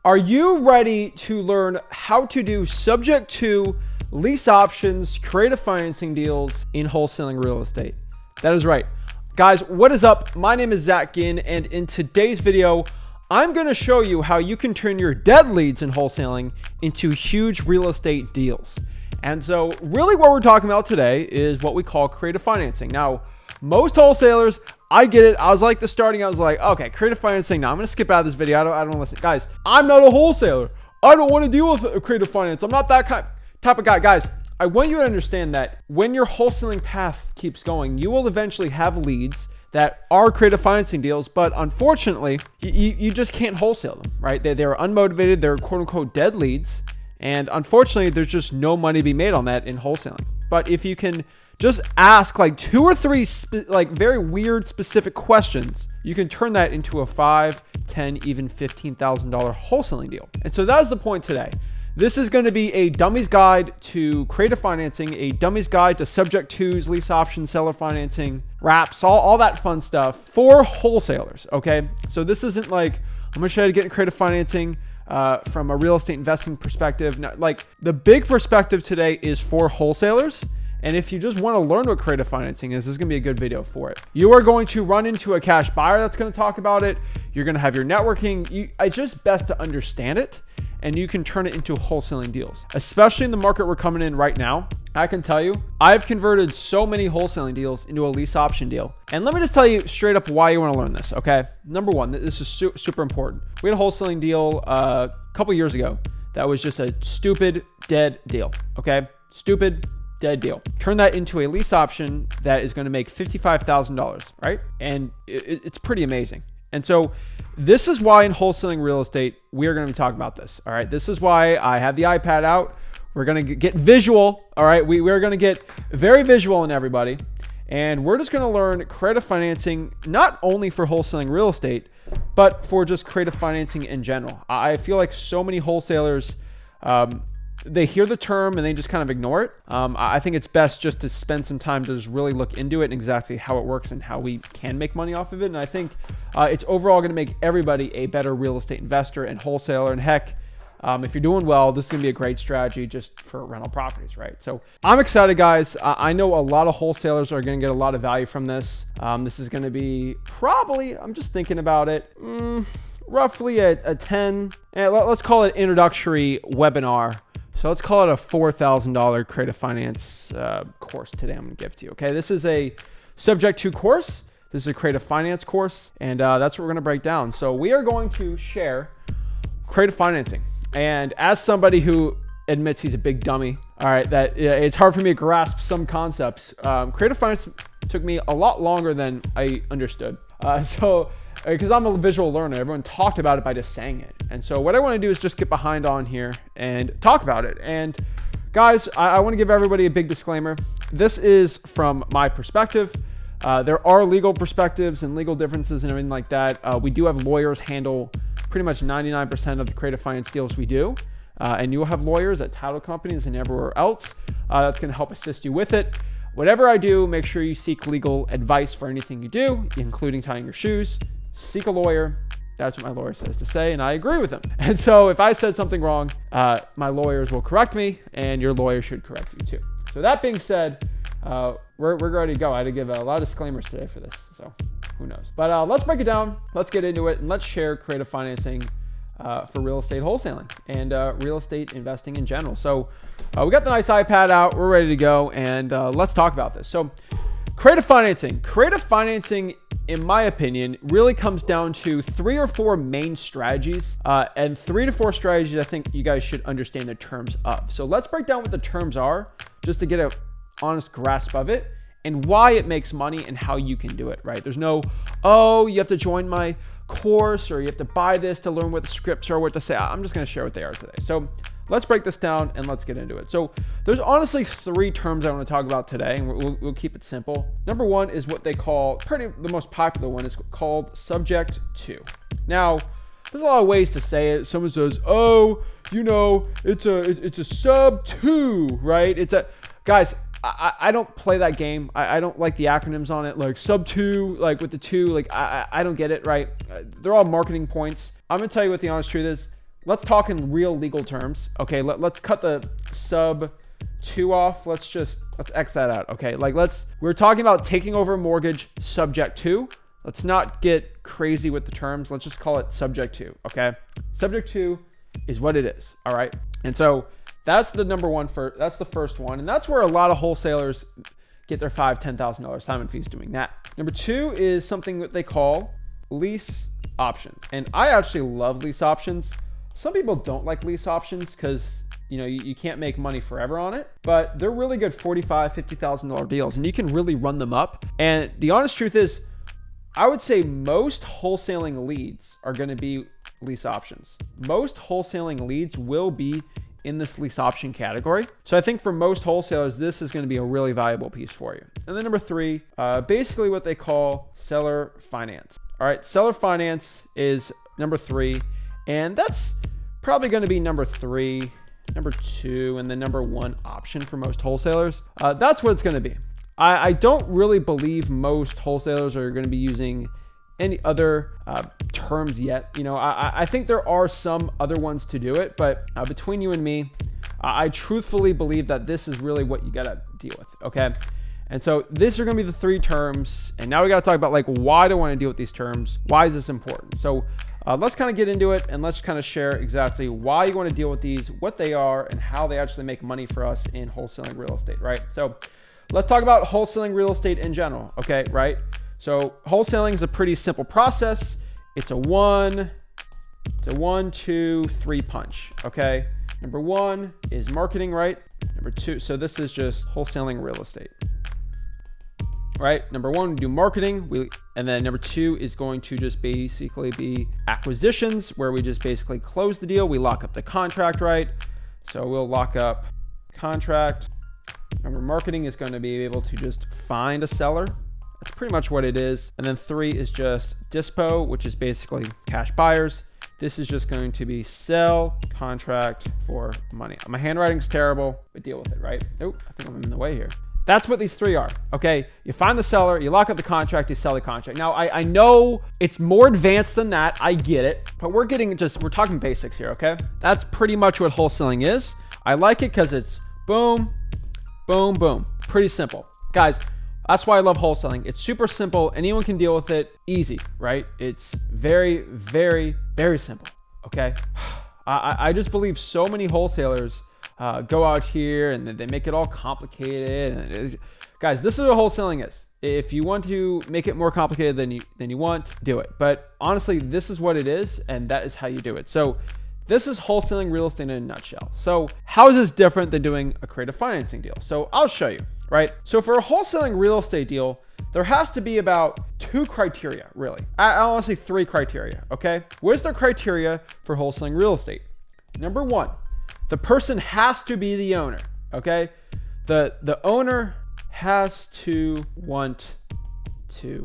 Are you ready to learn how to do subject to lease options, creative financing deals in wholesaling real estate? That is right. Guys, what is up? My name is Zach Ginn, and in today's video, I'm going to show you how you can turn your dead leads in wholesaling into huge real estate deals. And so really what we're talking about today is what we call creative financing. Now, most wholesalers, I get it. I was like okay, creative financing. Now I'm going to skip out of this video. I don't want to listen. Guys, I'm not a wholesaler. I don't want to deal with creative finance. I'm not that type of guy. Guys, I want you to understand that when your wholesaling path keeps going, you will eventually have leads that are creative financing deals, but unfortunately, you just can't wholesale them, right? They're unmotivated. They're quote unquote dead leads. And unfortunately, there's just no money to be made on that in wholesaling. But if you can just ask like 2 or 3 very weird specific questions, you can turn that into a $5, $10, even $15,000 wholesaling deal. And so that's the point today. This is going to be a dummy's guide to creative financing, a dummy's guide to subject twos, lease options, seller financing, wraps, all that fun stuff for wholesalers. Okay. So this isn't like, I'm going to show you how to get in creative financing from a real estate investing perspective. Now, like the big perspective today is for wholesalers. And if you just want to learn what creative financing is, this is going to be a good video for it. You are going to run into a cash buyer that's going to talk about it. You're going to have your networking. It's just best to understand it, and you can turn it into wholesaling deals, especially in the market we're coming in right now. I can tell you, I've converted so many wholesaling deals into a lease option deal. And let me just tell you straight up why you want to learn this, okay? Number one, this is super important. We had a wholesaling deal a couple years ago that was just a stupid, dead deal, okay? Stupid, dead deal. Turn that into a lease option that is going to make $55,000, right? And it's pretty amazing. And so this is why in wholesaling real estate, we are going to be talking about this. All right. This is why I have the iPad out. We're going to get visual. All right. We're going to get very visual in everybody. And we're just going to learn creative financing, not only for wholesaling real estate, but for just creative financing in general. I feel like so many wholesalers, they hear the term and they just kind of ignore it. I think it's best just to spend some time to just really look into it and exactly how it works and how we can make money off of it. And I think it's overall going to make everybody a better real estate investor and wholesaler. And heck, if you're doing well, this is going to be a great strategy just for rental properties, right? So I'm excited, guys. I know a lot of wholesalers are going to get a lot of value from this. This is going to be probably, I'm just thinking about it, roughly a 10, let's call it introductory webinar. So let's call it a $4,000 creative finance course today I'm going to give to you. Okay, this is a subject to course. This is a creative finance course, and that's what we're going to break down. So we are going to share creative financing. And as somebody who admits he's a big dummy, all right, that it's hard for me to grasp some concepts. Creative finance took me a lot longer than I understood. Because I'm a visual learner, everyone talked about it by just saying it. And so what I want to do is just get behind on here and talk about it. And guys, I want to give everybody a big disclaimer. This is from my perspective. There are legal perspectives and legal differences and everything like that. We do have lawyers handle pretty much 99% of the creative finance deals we do. And you will have lawyers at title companies and everywhere else that's going to help assist you with it. Whatever I do, make sure you seek legal advice for anything you do, including tying your shoes. Seek a lawyer. That's what my lawyer says to say, and I agree with him. And so if I said something wrong, my lawyers will correct me, and your lawyer should correct you too. So that being said, we're ready to go. I had to give a lot of disclaimers today for this, so who knows. But let's break it down. Let's get into it, and let's share creative financing for real estate wholesaling and real estate investing in general. So we got the nice iPad out. We're ready to go, and let's talk about this. So creative financing. Creative financing, in my opinion, really comes down to 3 or 4 main strategies, and 3 to 4 strategies I think you guys should understand the terms of. So let's break down what the terms are just to get an honest grasp of it and why it makes money and how you can do it, right? There's no, oh, you have to join my course or you have to buy this to learn what the scripts are, what to say. I'm just going to share what they are today. So let's break this down and let's get into it. So there's honestly 3 terms I want to talk about today, and we'll keep it simple. Number 1 is what they call, the most popular one is called subject to. Now, there's a lot of ways to say it. Someone says, oh, you know, it's a sub to, right? Guys, I don't play that game. I don't like the acronyms on it, like sub 2, like with the 2, like I don't get it, right? They're all marketing points. I'm gonna tell you what the honest truth is. let's talk in real legal terms. Okay, let's cut the sub 2 off. Let's X that out. Okay, like we're talking about taking over a mortgage subject to. Let's not get crazy with the terms. Let's just call it subject to. Okay, subject to is what it is. All right, and so that's the number one that's the first one, and that's where a lot of wholesalers get their $5,000-$10,000 time and fees doing that. Number 2 is something that they call lease option, and I actually love lease options. Some people don't like lease options because you can't make money forever on it, but they're really good $45,000-$50,000 deals, and you can really run them up. And the honest truth is, I would say most wholesaling leads are going to be lease options. Most wholesaling leads will be in this lease option category. So I think for most wholesalers, this is going to be a really valuable piece for you. And then number 3, basically what they call seller finance. All right, seller finance is number 3, and that's probably going to be number 3, number 2, and the number 1 option for most wholesalers. That's what it's going to be. I don't really believe most wholesalers are going to be using any other terms yet. I think there are some other ones to do it, but between you and me, I truthfully believe that this is really what you got to deal with. Okay. And so these are going to be the 3 terms. And now we got to talk about like, why do I want to deal with these terms? Why is this important? So let's kind of get into it, and let's kind of share exactly why you want to deal with these, what they are, and how they actually make money for us in wholesaling real estate, right? So let's talk about wholesaling real estate in general. Okay. Right. So wholesaling is a pretty simple process. It's a 1, 2, 3 punch. Okay. Number 1 is marketing, right? Number 2. So this is just wholesaling real estate, right? Number 1, we do marketing. And then number 2 is going to just basically be acquisitions, where we just basically close the deal. We lock up the contract, right? So we'll lock up contract. Remember, marketing is going to be able to just find a seller. That's pretty much what it is. And then 3 is just dispo, which is basically cash buyers. This is just going to be sell contract for money. My handwriting's terrible, but deal with it, right? Oh, I think I'm in the way here. That's what these 3 are, okay? You find the seller, you lock up the contract, you sell the contract. Now, I know it's more advanced than that. I get it, but we're talking basics here, okay? That's pretty much what wholesaling is. I like it because it's boom, boom, boom. Pretty simple. Guys, that's why I love wholesaling. It's super simple. Anyone can deal with it. Easy, right? It's very, very, very simple. Okay. I just believe so many wholesalers go out here and they make it all complicated. And guys, this is what wholesaling is. If you want to make it more complicated than you want, do it. But honestly, this is what it is, and that is how you do it. So this is wholesaling real estate in a nutshell. So how is this different than doing a creative financing deal? So I'll show you. Right? So for a wholesaling real estate deal, there has to be about 2 criteria, really. I want to say 3 criteria, okay? What's the criteria for wholesaling real estate? Number 1, the person has to be the owner, okay? The owner has to want to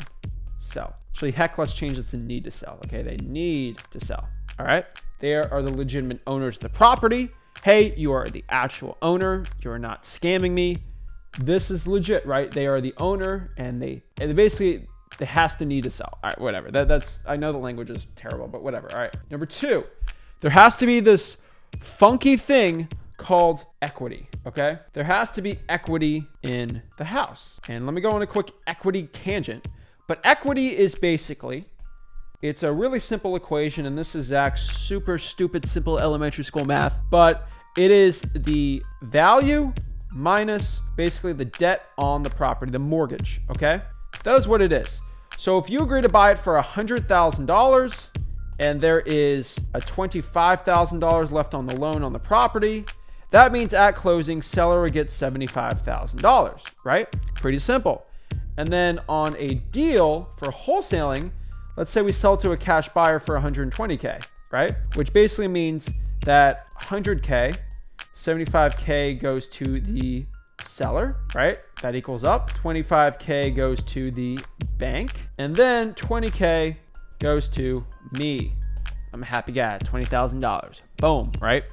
sell. Actually, heck, let's change this to need to sell, okay? They need to sell, all right? They are the legitimate owners of the property. Hey, you are the actual owner. You're not scamming me. This is legit, right? They are the owner, and they basically, they has to need to sell. All right, whatever. That's I know the language is terrible, but whatever. All right. Number 2, there has to be this funky thing called equity. Okay. There has to be equity in the house. And let me go on a quick equity tangent. But equity is basically, it's a really simple equation, and this is Zach's super stupid, simple elementary school math, but it is the value minus basically the debt on the property, the mortgage, okay? That is what it is. So if you agree to buy it for $100,000 and there is a $25,000 left on the loan on the property, that means at closing, seller would get $75,000, right? Pretty simple. And then on a deal for wholesaling, let's say we sell to a cash buyer for 120K, right? Which basically means that 100K, 75K goes to the seller, right? That equals up. 25K goes to the bank. And then 20K goes to me. I'm a happy guy, $20,000. Boom, right?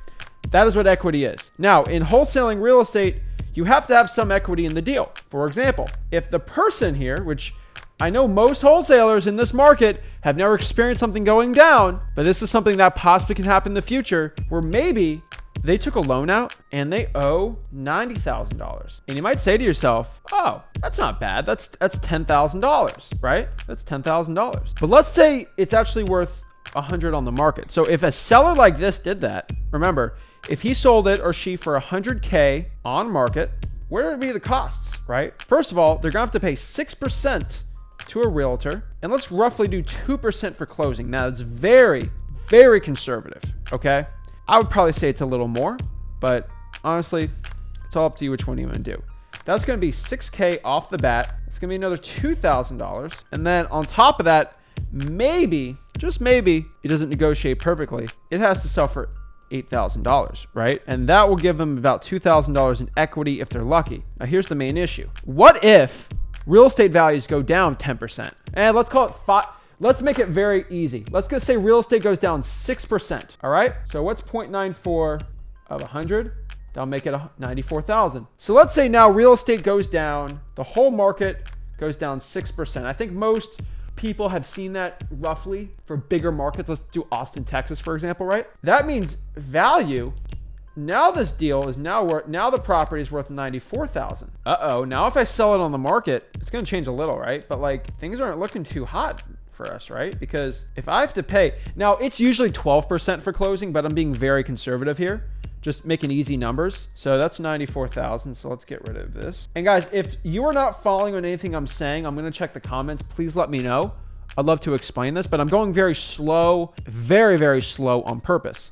That is what equity is. Now, in wholesaling real estate, you have to have some equity in the deal. For example, if the person here, which I know most wholesalers in this market have never experienced something going down, but this is something that possibly can happen in the future where maybe they took a loan out and they owe $90,000. And you might say to yourself, oh, that's not bad. That's $10,000, right? That's $10,000. But let's say it's actually worth 100 on the market. So if a seller like this did that, remember, if he sold it or she for 100K on market, where would be the costs, right? First of all, they're gonna have to pay 6% to a realtor, and let's roughly do 2% for closing. Now it's very, very conservative, okay? I would probably say it's a little more, but honestly, it's all up to you which one you want to do. That's going to be 6K off the bat. It's going to be another $2,000. And then on top of that, maybe, just maybe, it doesn't negotiate perfectly. It has to sell for $8,000, right? And that will give them about $2,000 in equity if they're lucky. Now here's the main issue. What if real estate values go down 10%? And let's call it 5. Let's make it very easy. Let's just say real estate goes down 6%. All right. So what's 0.94 of 100? That'll make it 94,000. So let's say now real estate goes down. The whole market goes down 6%. I think most people have seen that roughly for bigger markets. Let's do Austin, Texas, for example, right? That means value. Now this deal is now the property is worth 94,000. Uh-oh. Now if I sell it on the market, it's going to change a little, right? But like things aren't looking too hot for us, right? Because if I have to pay, now it's usually 12% for closing, but I'm being very conservative here, just making easy numbers. So that's 94,000. So let's get rid of this. And guys, if you are not following on anything I'm saying, I'm going to check the comments. Please let me know. I'd love to explain this, but I'm going very slow, very, very slow on purpose.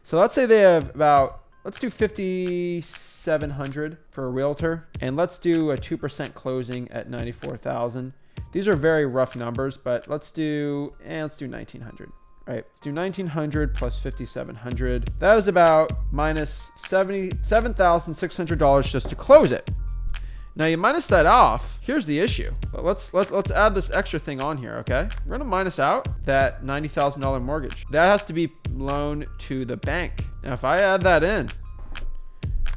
So let's say they have about, let's do 5,700 for a realtor, and let's do a 2% closing at 94,000. These are very rough numbers, but let's do 1,900, right? Let's do 1,900 plus 5,700. That is about minus $77,600 just to close it. Now you minus that off. Here's the issue. But let's add this extra thing on here, okay? We're gonna minus out that $90,000 mortgage. That has to be loaned to the bank. Now if I add that in,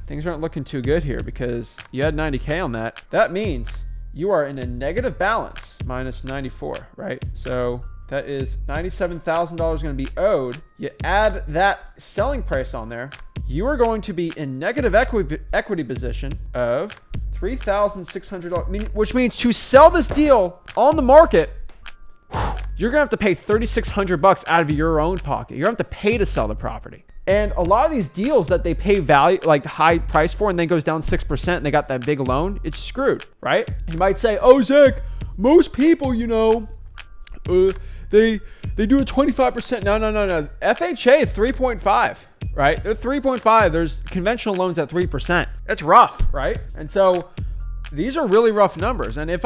things aren't looking too good here because you had 90K on that. That means you are in a negative balance, minus 94, right? So that is $97,000 going to be owed. You add that selling price on there, you are going to be in negative equity position of $3,600, which means to sell this deal on the market, you're going to have to pay $3,600 out of your own pocket. You're going to have to pay to sell the property. And a lot of these deals that they pay value, like high price for, and then goes down 6% and they got that big loan, it's screwed, right? You might say, oh, Zach, most people, you know, they do a 25%. No. FHA is 3.5, right? They're 3.5. There's conventional loans at 3%. That's rough, right? And so these are really rough numbers. And if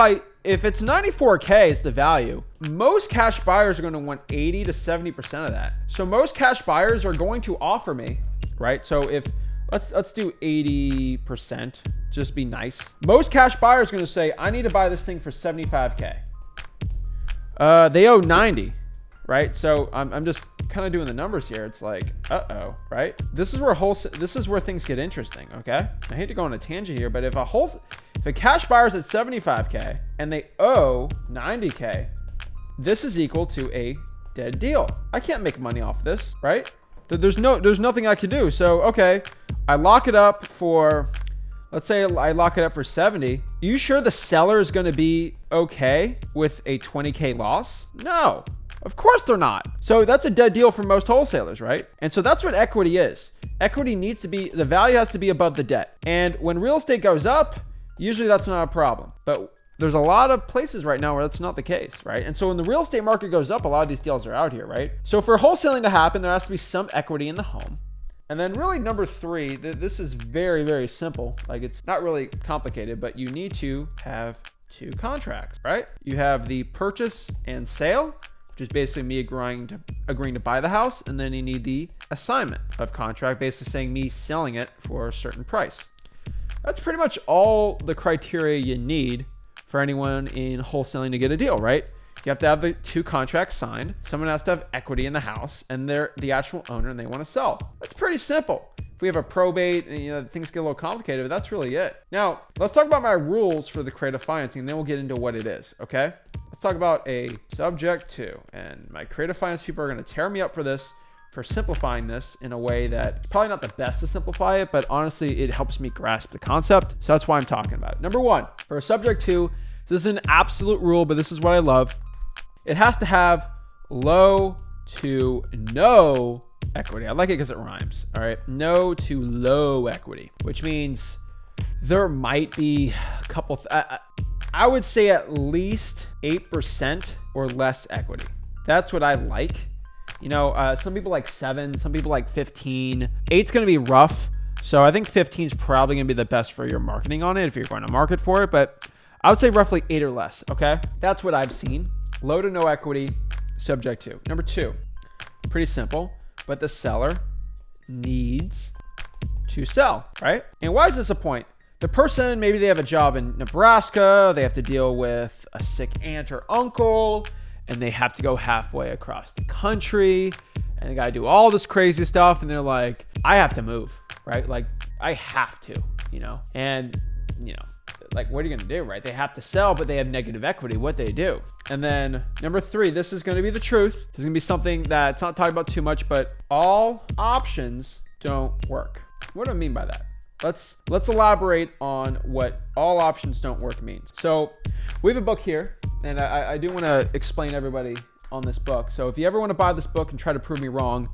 it's 94K is the value, most cash buyers are going to want 80 to 70% of that. So most cash buyers are going to offer me, right? So if let's do 80%, just be nice. Most cash buyers are going to say, I need to buy this thing for 75K. They owe 90, right? So I'm just kind of doing the numbers here. It's like, right? This is where things get interesting, okay? I hate to go on a tangent here, but if a cash buyer's at 75K and they owe 90K, this is equal to a dead deal. I can't make money off this, right? There's nothing I could do. So, okay, I lock it up for, let's say I lock it up for 70. You sure the seller is going to be okay with a 20K loss? No, of course they're not. So that's a dead deal for most wholesalers, right? And so that's what equity is. Equity needs to be, the value has to be above the debt. And when real estate goes up, usually that's not a problem. But there's a lot of places right now where that's not the case, right? And so when the real estate market goes up, a lot of these deals are out here, right? So for wholesaling to happen, there has to be some equity in the home. And then really number 3, this is very, very simple. Like it's not really complicated, but you need to have 2 contracts, right? You have the purchase and sale, which is basically me agreeing to buy the house. And then you need the assignment of contract, basically saying me selling it for a certain price. That's pretty much all the criteria you need for anyone in wholesaling to get a deal, right? You have to have the 2 contracts signed. Someone has to have equity in the house and they're the actual owner and they want to sell. That's pretty simple. If we have a probate, things get a little complicated, but that's really it. Now, let's talk about my rules for the creative financing and then we'll get into what it is, okay? Let's talk about a subject to, and my creative finance people are going to tear me up for this, for simplifying this in a way that probably not the best to simplify it, but honestly, it helps me grasp the concept. So that's why I'm talking about it. Number one, for a subject to, this is an absolute rule, but this is what I love. It has to have low to no equity. I like it because it rhymes. All right. No to low equity, which means there might be a couple, I would say at least 8% or less equity. That's what I like. You know, some people like 7, some people like 15. 8's going to be rough. So I think 15 is probably going to be the best for your marketing on it if you're going to market for it. But I would say roughly 8 or less. Okay. That's what I've seen. Low to no equity, subject to. Number 2, pretty simple, but the seller needs to sell, right? And why is this a point? The person, maybe they have a job in Nebraska, they have to deal with a sick aunt or uncle, and they have to go halfway across the country, and they got to do all this crazy stuff, and they're like, I have to move, right? Like, I have to, you know? And, you know, like, what are you going to do, right? They have to sell, but they have negative equity. What they do. And then number 3, this is going to be the truth. This is going to be something that's not talked about too much, but all options don't work. What do I mean by that? Let's elaborate on what all options don't work means. So we have a book here, and I do want to explain everybody on this book. So if you ever want to buy this book and try to prove me wrong,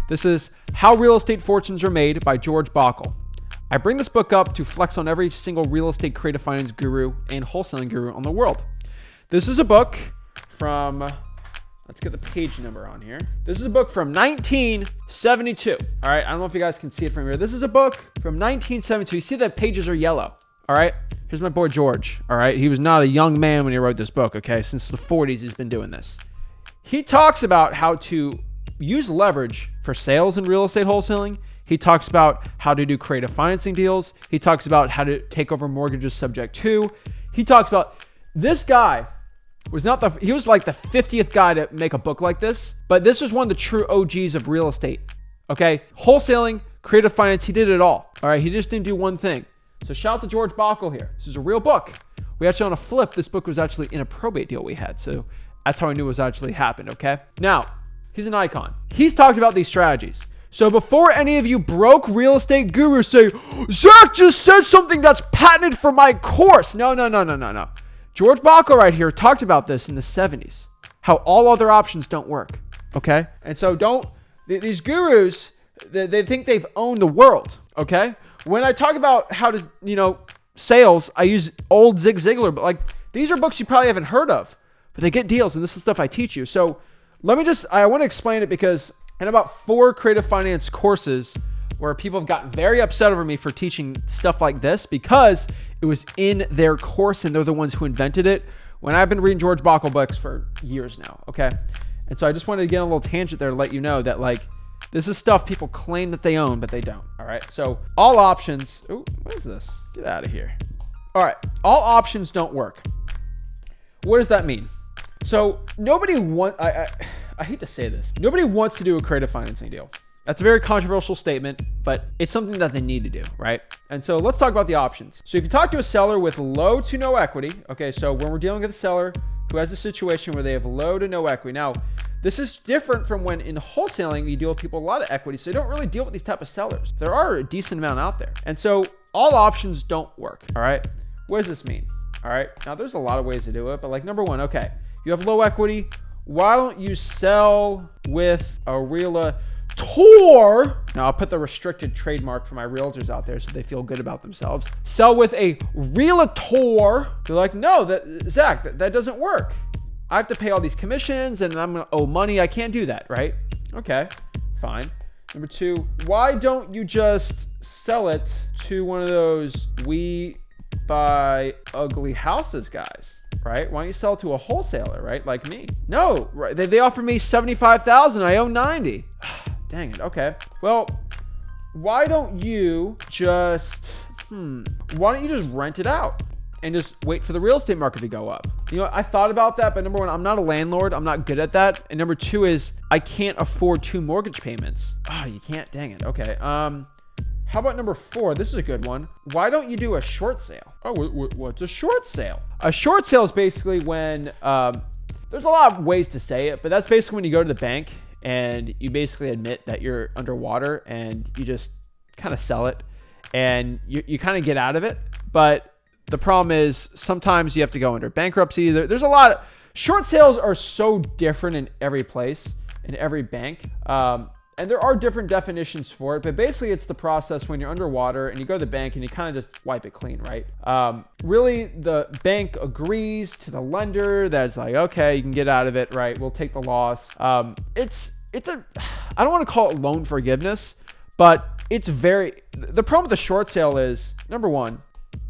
this is How Real Estate Fortunes Are Made by George Bokkal. I bring this book up to flex on every single real estate creative finance guru and wholesaling guru on the world. This is a book from, let's get the page number on here. This is a book from 1972. All right. I don't know if you guys can see it from here. This is a book from 1972. You see the pages are yellow. All right. Here's my boy George. All right. He was not a young man when he wrote this book. Okay. Since the 40s, he's been doing this. He talks about how to use leverage for sales and real estate wholesaling. He talks about how to do creative financing deals. He talks about how to take over mortgages subject to. He talks about this guy he was like the 50th guy to make a book like this, but this was one of the true OGs of real estate. Okay. Wholesaling, creative finance, he did it all. All right. He just didn't do one thing. So shout out to George Bokkal here. This is a real book. We actually on a flip, this book was actually in a probate deal we had. So that's how I knew it was actually happened. Okay. Now he's an icon. He's talked about these strategies. So before any of you broke real estate gurus say, Zach just said something that's patented for my course. No. George Bokkal right here talked about this in the 70s, how all other options don't work. Okay. And so these gurus, they think they've owned the world. Okay. When I talk about how to, sales, I use old Zig Ziglar, but like these are books you probably haven't heard of, but they get deals. And this is stuff I teach you. So I want to explain it because in about 4 creative finance courses where people have gotten very upset over me for teaching stuff like this because it was in their course and they're the ones who invented it, when I've been reading George Bokkal books for years now. Okay. And so I just wanted to get on a little tangent there to let you know that like, this is stuff people claim that they own, but they don't. All right. So all options. Oh, what is this? Get out of here. All right. All options don't work. What does that mean? So I hate to say this. Nobody wants to do a creative financing deal. That's a very controversial statement, but it's something that they need to do, right? And so let's talk about the options. So if you talk to a seller with low to no equity, okay, so when we're dealing with a seller who has a situation where they have low to no equity. Now, this is different from when in wholesaling, you deal with people with a lot of equity, so you don't really deal with these type of sellers. There are a decent amount out there. And so all options don't work, all right? What does this mean? All right, now there's a lot of ways to do it, but like number 1, okay, you have low equity. Why don't you sell with a realtor? Now I'll put the restricted trademark for my realtors out there so they feel good about themselves. Sell with a realtor. They're like, no, Zach, that doesn't work. I have to pay all these commissions and I'm going to owe money. I can't do that, right? Okay, fine. Number 2, why don't you just sell it to one of those we buy ugly houses guys? Right? Why don't you sell it to a wholesaler, right? Like me. No, right? They offered me $75,000. I owe $90,000. Dang it. Okay. Well, why don't you just rent it out and just wait for the real estate market to go up? You know, I thought about that, but number 1, I'm not a landlord. I'm not good at that. And number 2 is I can't afford 2 mortgage payments. You can't. Dang it. Okay. How about number 4? This is a good one. Why don't you do a short sale? Oh, what's a short sale? A short sale is basically when There's a lot of ways to say it, but that's basically when you go to the bank and you basically admit that you're underwater and you just kind of sell it and you kind of get out of it. But the problem is sometimes you have to go under bankruptcy. There's a lot of short sales are so different in every place, in every bank. And there are different definitions for it, but basically it's the process when you're underwater and you go to the bank and you kind of just wipe it clean, right? Really, the bank agrees to the lender that it's like, okay, you can get out of it, right? We'll take the loss. I don't want to call it loan forgiveness, but the problem with the short sale is, number one,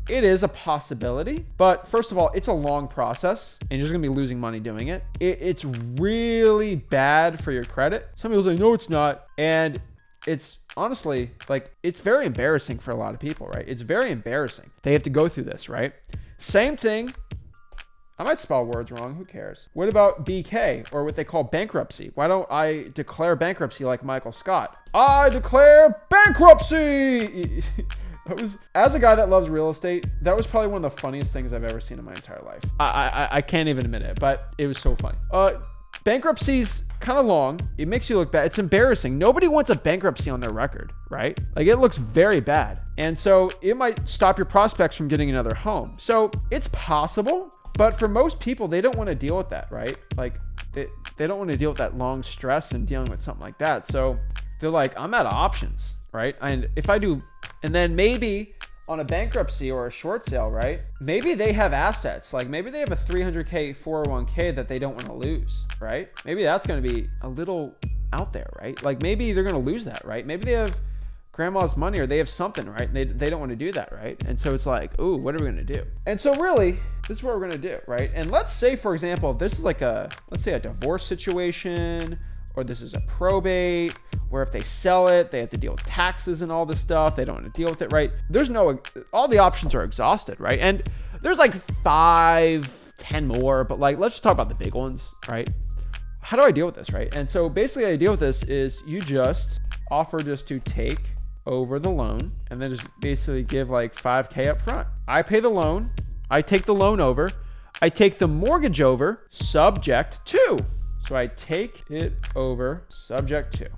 it is a possibility, but first of all, it's a long process and you're just gonna be losing money doing it. It's really bad for your credit. Some people say, no, it's not. And it's honestly, like, it's very embarrassing for a lot of people, right? It's very embarrassing. They have to go through this, right? Same thing. I might spell words wrong. Who cares? What about BK, or what they call bankruptcy? Why don't I declare bankruptcy like Michael Scott? I declare bankruptcy! As a guy that loves real estate, that was probably one of the funniest things I've ever seen in my entire life. I can't even admit it, but it was so funny. Bankruptcy's kind of long. It makes you look bad. It's embarrassing. Nobody wants a bankruptcy on their record, right? Like, it looks very bad. And so it might stop your prospects from getting another home. So it's possible, but for most people, they don't want to deal with that, right? Like, they don't want to deal with that long stress and dealing with something like that. So they're like, I'm out of options, right? And if I do, and then maybe on a bankruptcy or a short sale, right? Maybe they have assets. Like, maybe they have a 300K 401k that they don't want to lose, right? Maybe that's going to be a little out there, right? Like, maybe they're going to lose that, right? Maybe they have grandma's money, or they have something, right? And they don't want to do that, right? And so it's like, ooh, what are we going to do? And so really, this is what we're going to do, right? And let's say, for example, if this is like let's say a divorce situation, or this is a probate, where if they sell it, they have to deal with taxes and all this stuff. They don't want to deal with it, right? All the options are exhausted, right? And there's like 5, 10 more, but like, let's just talk about the big ones, right? How do I deal with this, right? And so basically how I deal with this is you just offer just to take over the loan and then just basically give like 5K up front. I pay the loan. I take the loan over. I take the mortgage over subject to. So I take it over subject to.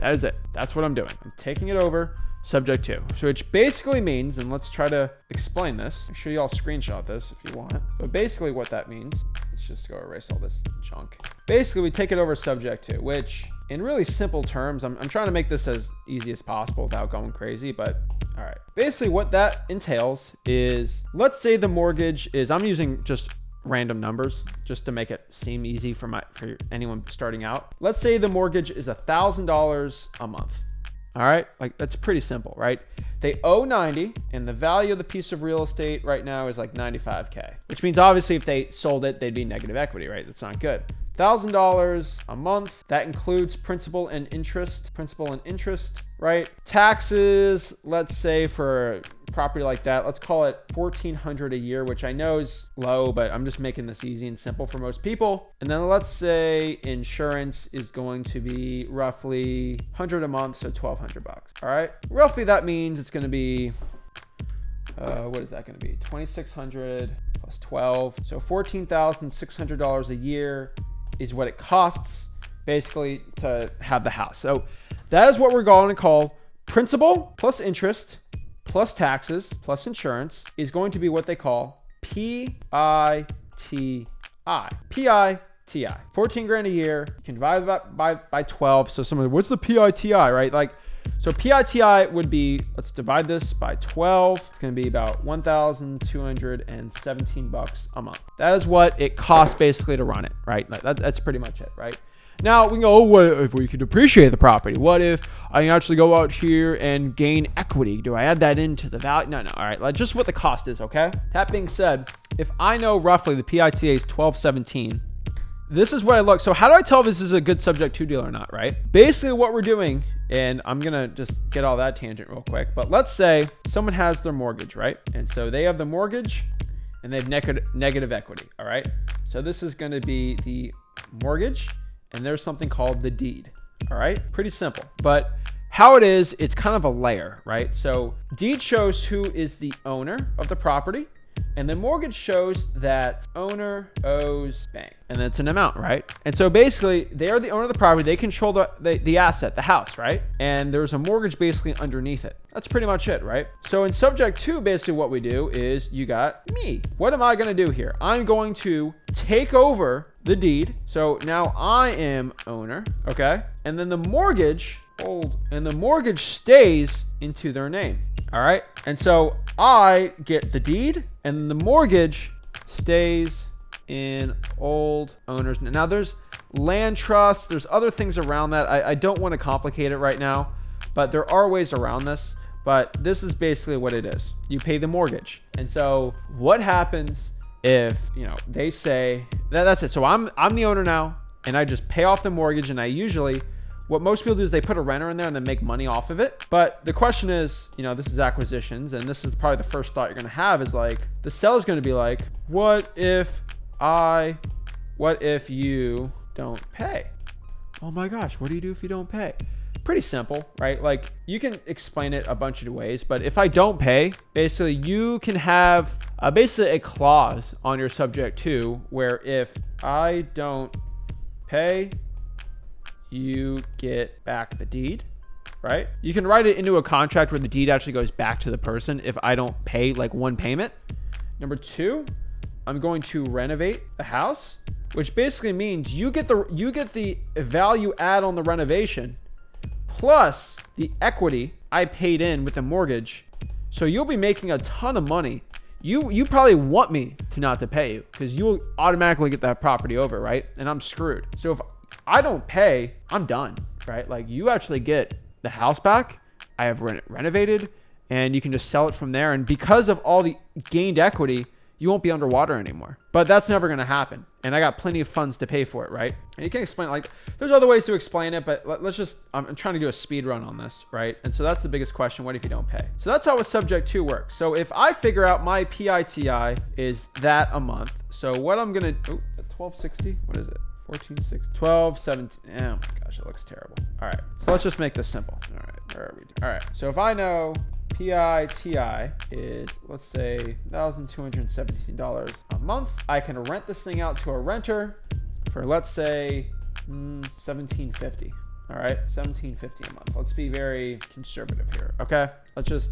That is it. That's what I'm doing. I'm taking it over subject to. So which basically means, and let's try to explain this. Make sure you all screenshot this if you want. But basically what that means, let's just go erase all this junk. Basically we take it over subject to, which in really simple terms, I'm trying to make this as easy as possible without going crazy, but all right. Basically what that entails is, let's say the mortgage is, I'm using just random numbers just to make it seem easy for anyone starting out. Let's say the mortgage is $1,000 a month. All right, like that's pretty simple, right? They owe 90, and the value of the piece of real estate right now is like 95K, which means obviously if they sold it, they'd be negative equity, right? That's not good. $1,000 a month. That includes principal and interest, right? Taxes, let's say for a property like that, let's call it $1,400 a year, which I know is low, but I'm just making this easy and simple for most people. And then let's say insurance is going to be roughly $100 a month, so $1,200. All right. Roughly that means it's going to be, what is that going to be? $2,600 plus 12. So $14,600 a year is what it costs basically to have the house. So that is what we're going to call principal plus interest plus taxes plus insurance is going to be what they call PITI. PITI. 14 grand a year. You can divide that by 12. So someone, what's the PITI, right? Like, so PITI would be, let's divide this by 12. It's going to be about $1,217 a month. That is what it costs basically to run it, right? That's pretty much it, right? Now we can go, oh, what if we could depreciate the property? What if I actually go out here and gain equity? Do I add that into the value? No. All right, like just what the cost is, okay? That being said, if I know roughly the PITA is 1217, this is what I look. So how do I tell if this is a good subject to deal or not, right? Basically what we're doing, and I'm going to just get all that tangent real quick, but let's say someone has their mortgage, right? And so they have the mortgage and they have negative equity, all right? So this is going to be the mortgage, and there's something called the deed, all right? Pretty simple, but how it is, it's kind of a layer, right? So deed shows who is the owner of the property, And the mortgage shows that owner owes bank. And that's an amount, right? And so basically, they are the owner of the property. They control the asset, the house, right? And there's a mortgage basically underneath it. That's pretty much it, right? So in subject to, basically what we do is you got me. What am I going to do here? I'm going to take over the deed. So now I am owner, okay? And then the mortgage stays into their name. All right. And so I get the deed and the mortgage stays in old owners. Now there's land trusts. There's other things around that. I don't want to complicate it right now, but there are ways around this. But this is basically what it is. You pay the mortgage. And so what happens if, they say that's it. So I'm the owner now and I just pay off the mortgage, and I usually, what most people do is they put a renter in there and then make money off of it. But the question is, this is acquisitions, and this is probably the first thought you're going to have is like, the seller's going to be like, what if you don't pay? Oh my gosh, what do you do if you don't pay? Pretty simple, right? Like, you can explain it a bunch of ways, but if I don't pay, basically you can have basically a clause on your subject to where if I don't pay, you get back the deed, right? You can write it into a contract where the deed actually goes back to the person if I don't pay like one payment. Number two, I'm going to renovate the house, which basically means you get the value add on the renovation plus the equity I paid in with the mortgage. So you'll be making a ton of money. You probably want me to not to pay you because you'll automatically get that property over, right? And I'm screwed. So if I don't pay, I'm done, right? Like, you actually get the house back. I have renovated, and you can just sell it from there. And because of all the gained equity, you won't be underwater anymore. But that's never going to happen. And I got plenty of funds to pay for it, right? And you can explain, like, there's other ways to explain it, but let's just, I'm trying to do a speed run on this, right? And so that's the biggest question. What if you don't pay? So that's how a subject to works. So if I figure out my PITI is that a month, so what I'm going to, 1260, what is it? 14, 6, 12, 17. Oh my gosh, it looks terrible. All right. So let's just make this simple. All right. Where are we? All right. So if I know PITI is, let's say, $1,217 a month, I can rent this thing out to a renter for, let's say, $1,750. All right. $1,750 a month. Let's be very conservative here. Okay. Let's just,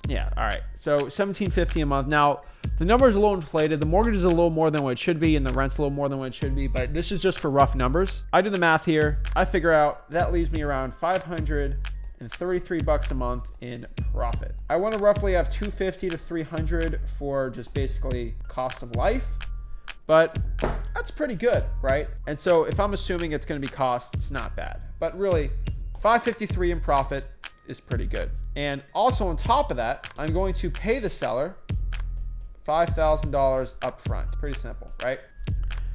yeah. All right. So $1,750 a month. Now, the number is a little inflated. The mortgage is a little more than what it should be, and the rent's a little more than what it should be, but this is just for rough numbers. I do the math here. I figure out that leaves me around $533 a month in profit. I want to roughly have $250 to $300 for just basically cost of life, but that's pretty good, right? And so if I'm assuming it's going to be cost, it's not bad, but really $553 in profit is pretty good. And also on top of that, I'm going to pay the seller $5,000 up front. Pretty simple, right?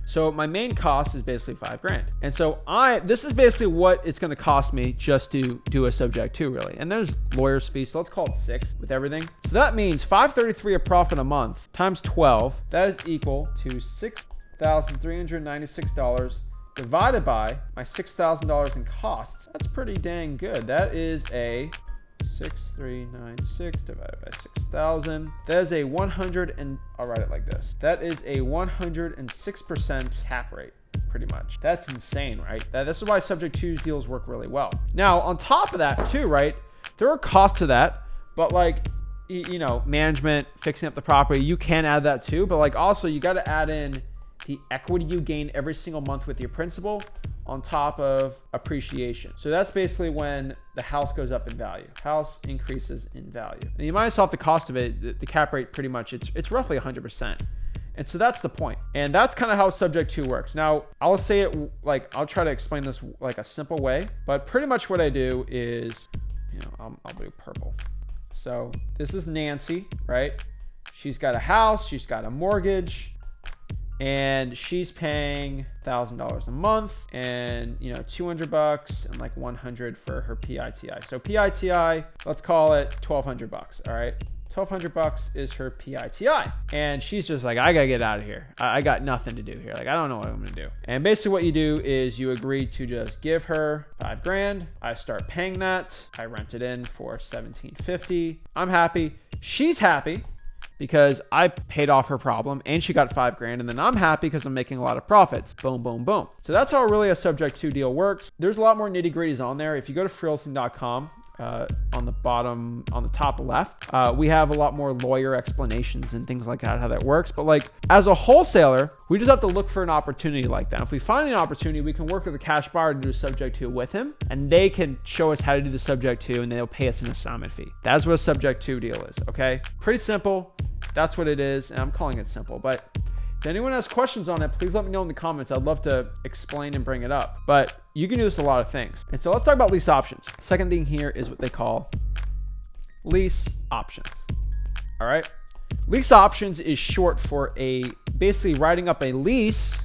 So my main cost is basically $5,000. And so this is basically what it's going to cost me just to do a subject to, really. And there's lawyer's fees, so let's call it 6 with everything. So that means $533 of profit a month times 12. That is equal to $6,396 divided by my $6,000 in costs. That's pretty dang good. That is a 6,396 divided by 6,000. That is a 100 and I'll write it like this. That is a 106% cap rate, pretty much. That's insane, right? This is why subject to deals work really well. Now, on top of that too, right? There are costs to that, but like, management, fixing up the property, you can add that too. But like, also you got to add in the equity you gain every single month with your principal on top of appreciation. So that's basically when the house goes up in value. House increases in value. And you minus off the cost of it, the cap rate pretty much, it's roughly 100%. And so that's the point. And that's kind of how subject to works. Now, I'll say it like, I'll try to explain this like a simple way, but pretty much what I do is, I'll do purple. So this is Nancy, right? She's got a house, she's got a mortgage, and she's paying $1,000 a month and, $200 and like 100 for her PITI. So PITI, let's call it $1,200. All right. $1,200 is her PITI. And she's just like, I gotta get out of here. I got nothing to do here. Like, I don't know what I'm gonna do. And basically what you do is you agree to just give her $5,000. I start paying that. I rent it in for $1,750. I'm happy. She's happy because I paid off her problem and she got $5,000, and then I'm happy because I'm making a lot of profits. Boom, boom, boom. So that's how really a subject to deal works. There's a lot more nitty gritties on there. If you go to freelisting.com, on the bottom, on the top left, we have a lot more lawyer explanations and things like that, how that works. But like as a wholesaler, we just have to look for an opportunity like that. If we find an opportunity, we can work with a cash buyer to do a subject to with him, and they can show us how to do the subject to, and they'll pay us an assignment fee. That's what a subject to deal is. Okay. Pretty simple. That's what it is. And I'm calling it simple, but if anyone has questions on it, please let me know in the comments. I'd love to explain and bring it up. But you can do this a lot of things. And so let's talk about lease options. Second thing here is what they call lease options. All right. Lease options is short for basically writing up a lease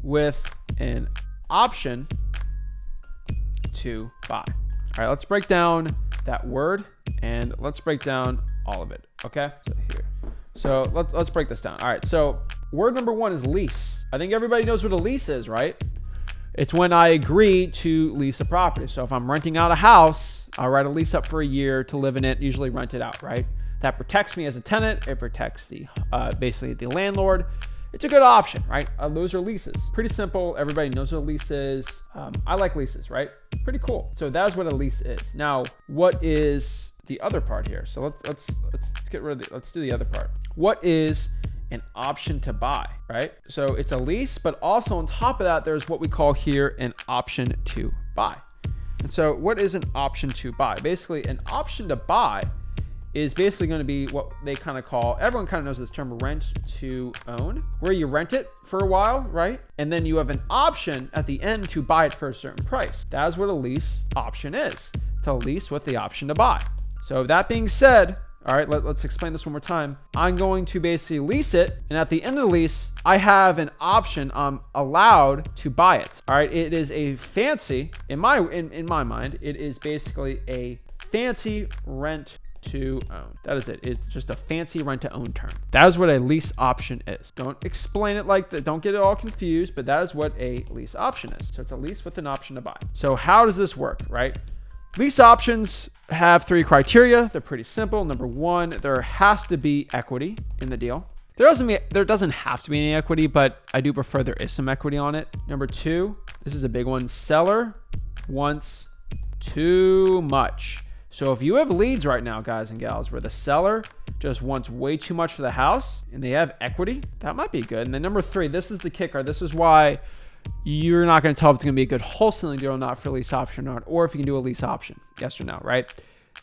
with an option to buy. All right, let's break down that word and let's break down all of it. Okay. So let's break this down. All right. So word number one is lease. I think everybody knows what a lease is, right? It's when I agree to lease a property. So if I'm renting out a house, I'll write a lease up for a year to live in it, usually rent it out, right? That protects me as a tenant. It protects the basically the landlord. It's a good option, right? Those are leases. Pretty simple. Everybody knows what a lease is. I like leases, right? Pretty cool. So that's what a lease is. Now, what is the other part here? So let's get rid of let's do the other part. What is an option to buy, right? So it's a lease, but also on top of that, there's what we call here an option to buy. And so what is an option to buy? Basically, an option to buy is basically going to be what they kind of call, everyone kind of knows this term, rent to own, where you rent it for a while, right? And then you have an option at the end to buy it for a certain price. That's what a lease option is. It's a lease with the option to buy. So that being said, all right, let's explain this one more time. I'm going to basically lease it, and at the end of the lease, I have an option. I'm allowed to buy it. All right, it is a fancy, in my mind, it is basically a fancy rent to own. That is it. It's just a fancy rent to own term. That is what a lease option is. Don't explain it like that. Don't get it all confused, but that is what a lease option is. So it's a lease with an option to buy. So how does this work, right? Lease options have 3 criteria. They're pretty simple. Number one, there has to be equity in the deal. There doesn't have to be any equity, but I do prefer there is some equity on it. Number 2, this is a big one. Seller wants too much. So if you have leads right now, guys and gals, where the seller just wants way too much for the house and they have equity, that might be good. And then number 3, this is the kicker. This is why you're not going to tell if it's going to be a good wholesaling deal or not for a lease option or if you can do a lease option, yes or no, right?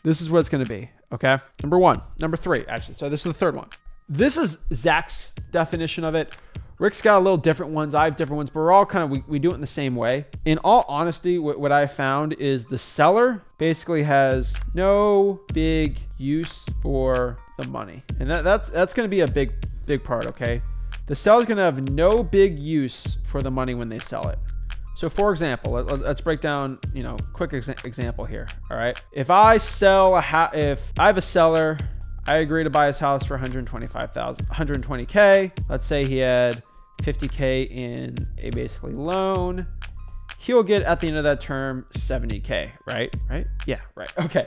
This is what it's going to be, okay? Number 3, actually. So this is the third one. This is Zach's definition of it. Rick's got a little different ones. I have different ones, but we're all kind of, we do it in the same way. In all honesty, what I found is the seller basically has no big use for the money. And that's going to be a big part, okay? The seller's going to have no big use for the money when they sell it. So for example, let's break down, quick example here. All right. If I sell if I have a seller, I agree to buy his house for $120K. Let's say he had $50K in a basically loan. He'll get at the end of that term $70K, right? Right? Yeah, right. Okay.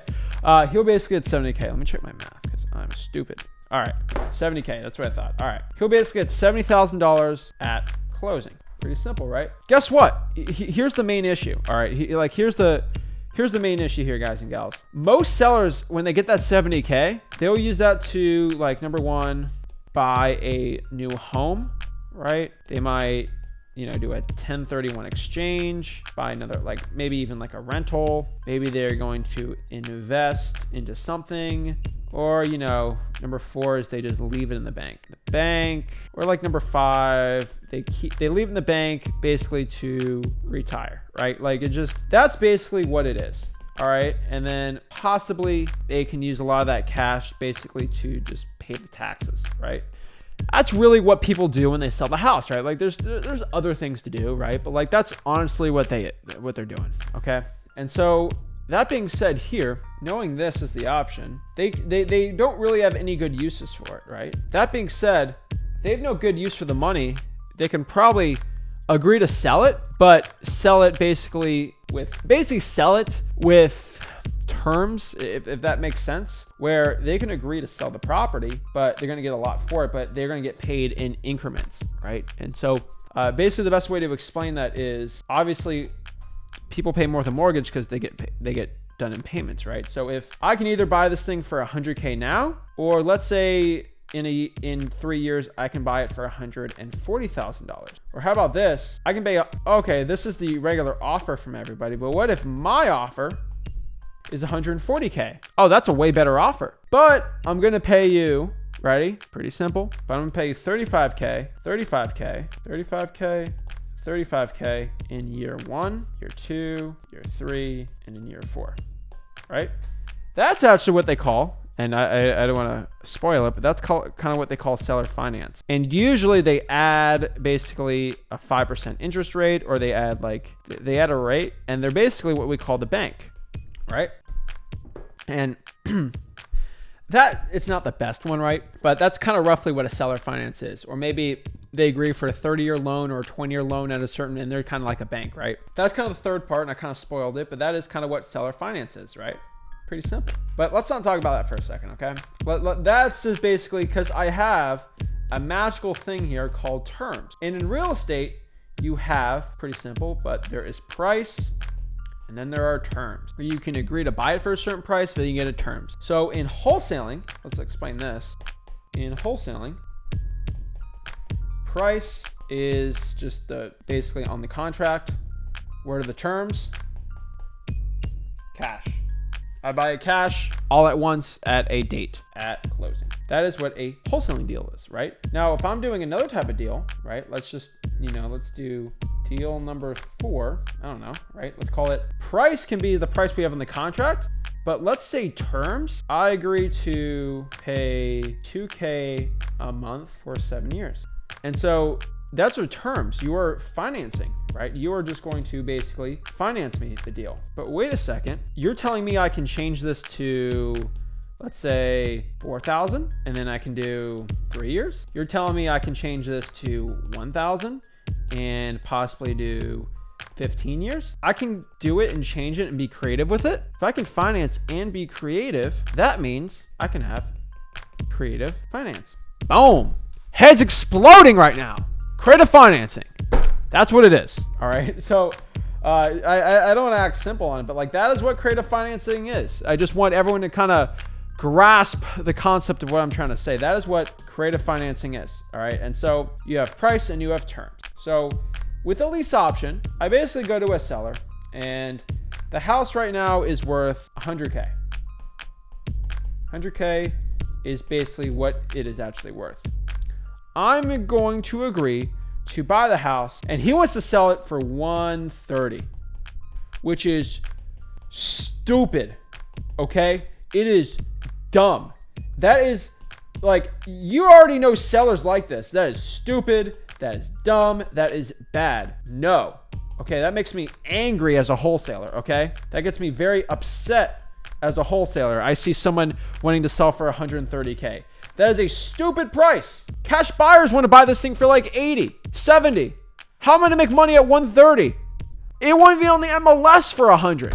He'll basically get $70K. Let me check my math because I'm stupid. All right, $70K. That's what I thought. All right. He'll basically get $70,000 at closing. Pretty simple, right? Guess what? Here's the main issue. All right. Here's the main issue here, guys and gals. Most sellers, when they get that $70K, they'll use that to, number one, buy a new home, right? They might, do a 1031 exchange, buy another, maybe even a rental. Maybe they're going to invest into something. Or, number 4 is they just leave it in the bank. Or number 5, they leave it in the bank basically to retire, right? That's basically what it is. All right. And then possibly they can use a lot of that cash basically to just pay the taxes, right? That's really what people do when they sell the house, right? There's other things to do, right? But that's honestly what they're doing. Okay. And so that being said here, knowing this is the option, they don't really have any good uses for it, right? That being said, they have no good use for the money. They can probably agree to sell it, but sell it with terms, if that makes sense, where they can agree to sell the property, but they're going to get a lot for it, but they're going to get paid in increments, right? And so basically the best way to explain that is obviously people pay more with a mortgage because they get done in payments, right? So if I can either buy this thing for $100K now, or let's say in 3 years, I can buy it for $140,000. Or how about this? I can pay, okay, this is the regular offer from everybody, but what if my offer is $140K? Oh, that's a way better offer. But I'm going to pay you, ready? Pretty simple. But I'm going to pay you $35K, $35K, $35K, $35K in year 1, year 2, year 3, and in year 4, right? That's actually what they call, and I don't want to spoil it, but that's kind of what they call seller finance. And usually they add basically a 5% interest rate, or they add a rate, and they're basically what we call the bank, right? And that it's not the best one, right? But that's kind of roughly what a seller finance is. Or maybe they agree for a 30-year loan or a 20-year loan at a certain, and they're kind of like a bank, right? That's kind of the third part, and I kind of spoiled it, but that is kind of what seller finance is, right? Pretty simple. But let's not talk about that for a second, okay? That's just basically because I have a magical thing here called terms. And in real estate, you have, pretty simple, but there is price, and then there are terms. Where you can agree to buy it for a certain price, but you get it terms. So in wholesaling, let's explain this. In wholesaling, price is just basically on the contract. What are the terms? Cash. I buy it cash all at once at a date at closing. That is what a wholesaling deal is, right? Now, if I'm doing another type of deal, right? Let's just, let's do deal number 4. I don't know, right? Let's call it price can be the price we have in the contract, but let's say terms. I agree to pay $2K a month for 7 years. And so that's your terms. You are financing, right? You are just going to basically finance me the deal. But wait a second, you're telling me I can change this to, let's say 4,000, and then I can do 3 years. You're telling me I can change this to 1,000 and possibly do 15 years. I can do it and change it and be creative with it. If I can finance and be creative, that means I can have creative finance. Boom. Heads exploding right now. Creative financing. That's what it is. All right. So I don't want to act simple on it, but that is what creative financing is. I just want everyone to kind of grasp the concept of what I'm trying to say. That is what creative financing is. All right. And so you have price and you have terms. So with a lease option, I basically go to a seller, and the house right now is worth $100K. $100K is basically what it is actually worth. I'm going to agree to buy the house, and he wants to sell it for $130, which is stupid. Okay? It is dumb. That is you already know sellers like this. That is stupid. That is dumb. That is bad. No. Okay, that makes me angry as a wholesaler, okay? That gets me very upset as a wholesaler. I see someone wanting to sell for $130K. That is a stupid price. Cash buyers want to buy this thing for 80, 70. How am I going to make money at 130? It won't be on the MLS for 100.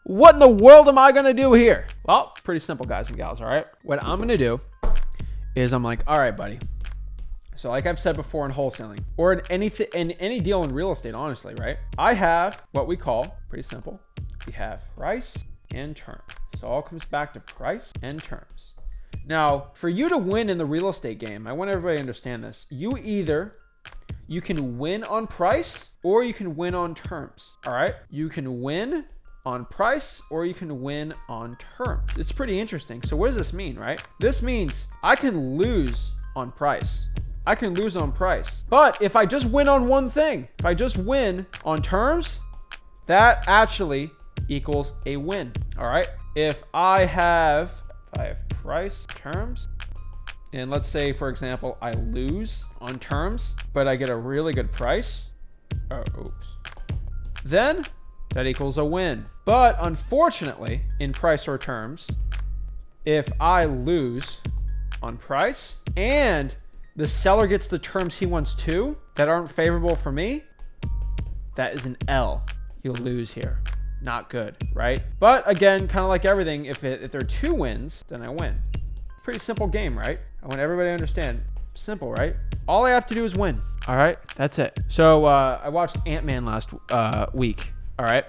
What in the world am I going to do here? Well, pretty simple, guys and gals, all right? What I'm going to do is I'm like, all right, buddy. So like I've said before in wholesaling, or in any deal in real estate, honestly, right? I have what we call, pretty simple, we have price and terms. So it all comes back to price and terms. Now, for you to win in the real estate game, I want everybody to understand this. You can win on price or you can win on terms. All right? You can win on price or you can win on terms. It's pretty interesting. So what does this mean, right? This means I can lose on price. I can lose on price. But if I just win on one thing, if I just win on terms, that actually equals a win. All right? If I have price, terms, and let's say, for example, I lose on terms, but I get a really good price, then that equals a win. But unfortunately, in price or terms, if I lose on price and the seller gets the terms he wants too that aren't favorable for me, that is an L. You'll lose here. not good, right? But again, kind of like everything, if there are 2 wins, then I win. Pretty simple game, right? I want everybody to understand. Simple, right? All I have to do is win. All right, that's it. So I watched Ant-Man last week. All right,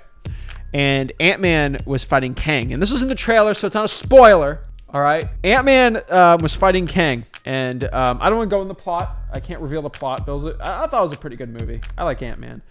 and Ant-Man was fighting Kang, and this was in the trailer, so it's not a spoiler. All right, Ant-Man was fighting Kang, and I don't want to go in the plot. I can't reveal the plot, but I thought it was a pretty good movie. I like Ant-Man.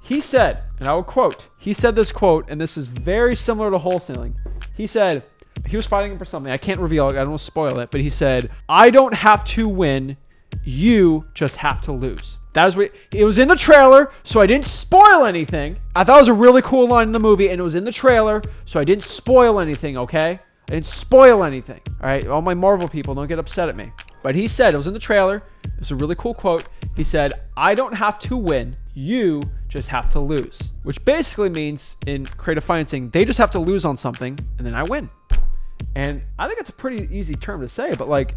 He said, and I will quote, he said this quote, and this is very similar to wholesaling. He said, he was fighting him for something. I can't reveal it. I don't want to spoil it, but he said, I don't have to win. You just have to lose. That is what it was in the trailer, so I didn't spoil anything. I thought it was a really cool line in the movie, and it was in the trailer, so I didn't spoil anything, okay? I didn't spoil anything. All right, all my Marvel people, don't get upset at me. But he said, it was in the trailer. It's a really cool quote. He said, I don't have to win. You just have to lose. Which basically means in creative financing, they just have to lose on something, and then I win. And I think it's a pretty easy term to say, but like,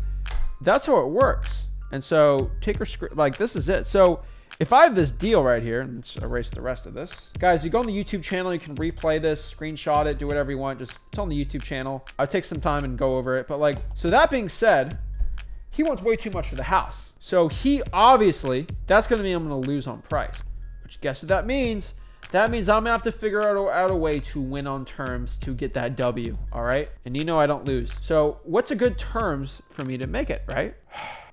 that's how it works. And so take your script, like this is it. So if I have this deal right here, and let's erase the rest of this. Guys, you go on the YouTube channel, you can replay this, screenshot it, do whatever you want. Just, it's on the YouTube channel. I'll take some time and go over it. But like, so that being said, he wants way too much for the house. So he obviously, that's going to mean I'm going to lose on price. Which guess what that means? That means I'm going to have to figure out a way to win on terms to get that W, all right? And you know I don't lose. So what's a good terms for me to make it, right?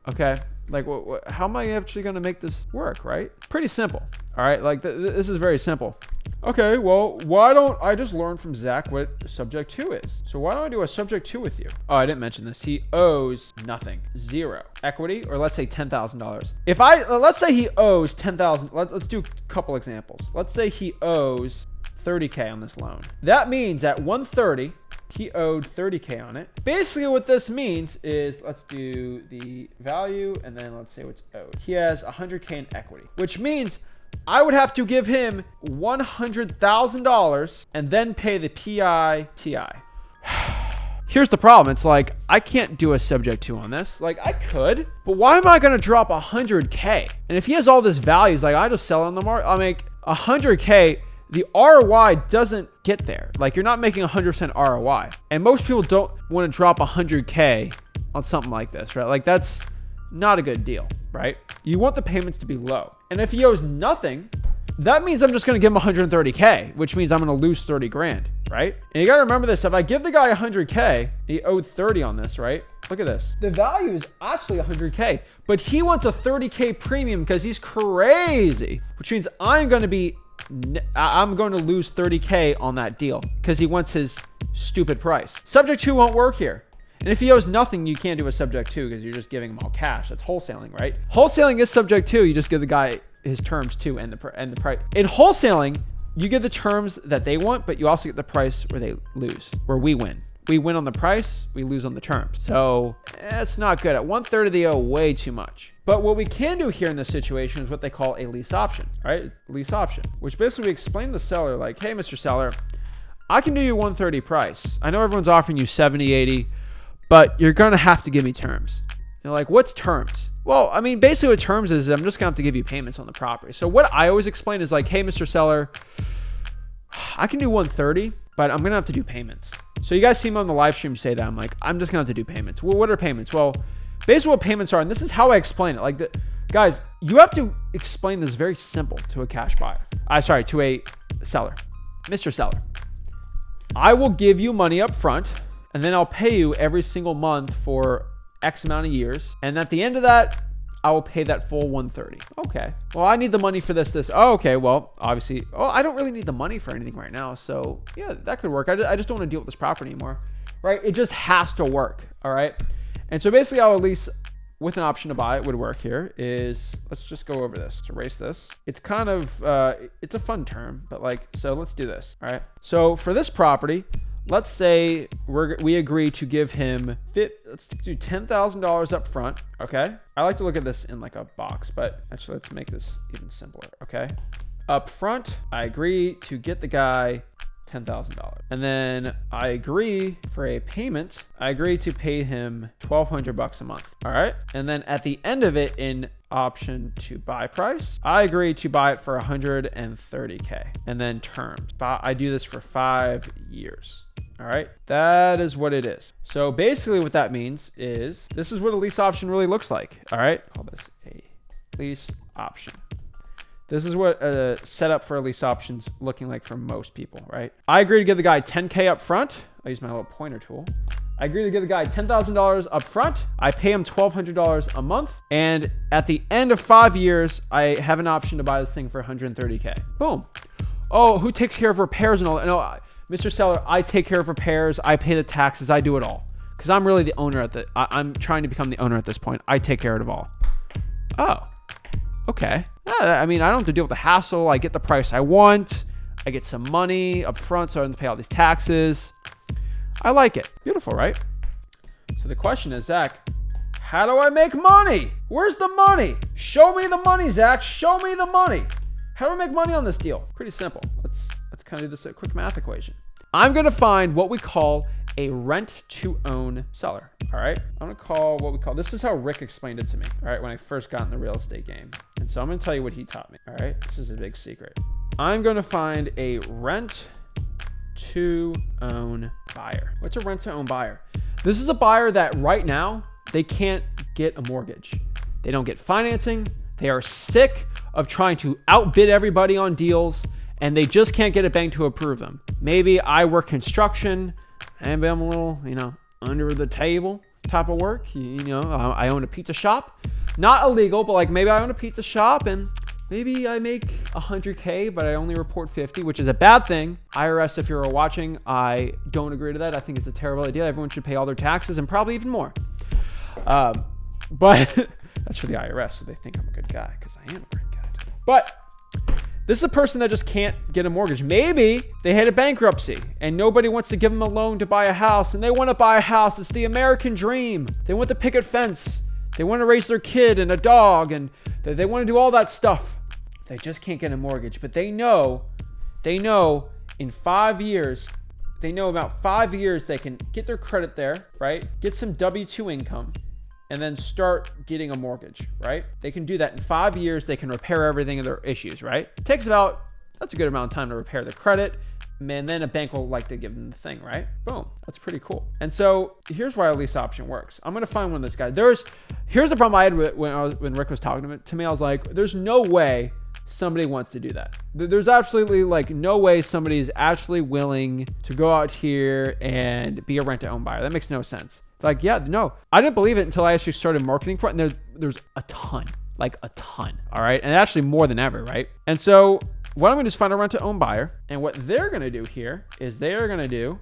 Okay, like how am I actually going to make this work, right? Pretty simple, all right? Like this is very simple. Okay, well, why don't I just learn from Zach what subject 2 is? So why don't I do a subject 2 with you? Oh, I didn't mention this. He owes nothing, 0 equity, or let's say $10,000. If let's say he owes 10,000. Let's do a couple examples. Let's say he owes 30K on this loan. That means at 130, he owed 30K on it. Basically what this means is, let's do the value and then let's say what's owed. He has 100K in equity, which means I would have to give him $100,000 and then pay the PITI. Here's the problem. It's like, I can't do a subject 2 on this. Like I could, but why am I going to drop 100K? And if he has all this values, like I just sell on the market, I'll make 100K. The ROI doesn't get there. Like you're not making 100% ROI. And most people don't want to drop 100K on something like this, right? Like that's not a good deal, right? You want the payments to be low. And if he owes nothing, that means I'm just going to give him 130K, which means I'm going to lose 30 grand, right? And you got to remember this. If I give the guy 100K, he owed 30 on this, right? Look at this. The value is actually 100K, but he wants a 30K premium because he's crazy, which means I'm going to lose 30K on that deal because he wants his stupid price. Subject 2 won't work here. And if he owes nothing, you can't do a subject 2 because you're just giving him all cash. That's wholesaling, right? Wholesaling is subject 2. You just give the guy his terms too and the price. In wholesaling, you get the terms that they want, but you also get the price where they lose, where we win. We win on the price, we lose on the terms. So it's not good. At 1/3, they owe way too much. But what we can do here in this situation is what they call a lease option, right? Lease option, which basically we explain to the seller like, hey, Mr. Seller, I can do you 130 price. I know everyone's offering you 70, 80, but you're going to have to give me terms. They're like, what's terms? Well, I mean, basically what terms is I'm just going to have to give you payments on the property. So what I always explain is like, hey, Mr. Seller, I can do 130, but I'm going to have to do payments. So you guys see me on the live stream say that. I'm like, I'm just going to have to do payments. Well, what are payments? Well, basically what payments are, and this is how I explain it. Like, guys, you have to explain this very simple to a cash buyer. To a seller. Mr. Seller, I will give you money up front, and then I'll pay you every single month for X amount of years. And at the end of that, I will pay that full 130. Okay. Well, I need the money for this. Oh, okay. Well, obviously, I don't really need the money for anything right now. So yeah, that could work. I just don't want to deal with this property anymore, right? It just has to work. All right. And so basically how at least with an option to buy it would work here is, let's just go over this to erase this. It's kind of, it's a fun term, but like, so let's do this. All right. So for this property, let's say we agree to give him let's do $10,000 up front. Okay. I like to look at this in like a box, but actually let's make this even simpler. Okay. Up front, I agree to get the guy $10,000. And then I agree for a payment. I agree to pay him $1,200 a month. All right. And then at the end of it, in option to buy price. I agree to buy it for 130K. And then terms. I do this for 5 years. All right, that is what it is. So basically what that means is this is what a lease option really looks like. All right, call this a lease option. This is what a setup for a lease option's looking like for most people, right? I agree to give the guy 10K up front. I use my little pointer tool. I agree to give the guy $10,000 up front. I pay him $1,200 a month. And at the end of 5 years, I have an option to buy this thing for 130K. Boom. Oh, who takes care of repairs and all that? No, Mr. Seller, I take care of repairs. I pay the taxes. I do it all. Because I'm really the owner I'm trying to become the owner at this point. I take care of it all. Oh, okay. I mean, I don't have to deal with the hassle. I get the price I want. I get some money up front so I don't have to pay all these taxes. I like it. Beautiful, right? So the question is, Zach, how do I make money? Where's the money? Show me the money, Zach. Show me the money. How do I make money on this deal? Pretty simple. Let's kind of do this a quick math equation. I'm going to find what we call a rent to own seller. All right. I'm going to call what we call, this is how Rick explained it to me. All right. When I first got in the real estate game. And so I'm going to tell you what he taught me. All right. This is a big secret. I'm going to find a rent to own buyer. What's a rent to own buyer? This is a buyer that right now they can't get a mortgage. They don't get financing. They are sick of trying to outbid everybody on deals. And they just can't get a bank to approve them. Maybe I work construction, and I'm a little, under the table type of work. I own a pizza shop. Not illegal, but like maybe I own a pizza shop and maybe I make 100K, but I only report 50, which is a bad thing. IRS, if you're watching, I don't agree to that. I think it's a terrible idea. Everyone should pay all their taxes and probably even more. But that's for the IRS, so they think I'm a good guy because I am a great guy. But this is a person that just can't get a mortgage. Maybe they had a bankruptcy and nobody wants to give them a loan to buy a house, and they want to buy a house. It's the American dream. They want the picket fence. They want to raise their kid and a dog, and they want to do all that stuff. They just can't get a mortgage, but they know in 5 years, they know about 5 years they can get their credit there, right? Get some W-2 income, and then start getting a mortgage, right? They can do that in 5 years. They can repair everything of their issues, right? It takes that's a good amount of time to repair the credit. And then a bank will like to give them the thing, right? Boom. That's pretty cool. And so here's why a lease option works. I'm going to find one of those guys. Here's the problem I had when Rick was talking to me. I was like, there's no way somebody wants to do that. There's absolutely no way somebody is actually willing to go out here and be a rent to own buyer. That makes no sense. It's like, yeah, no, I didn't believe it until I actually started marketing for it. And there's a ton. All right. And actually more than ever. Right. And so what I'm going to do is find a rent to own buyer. And what they're going to do here is they're going to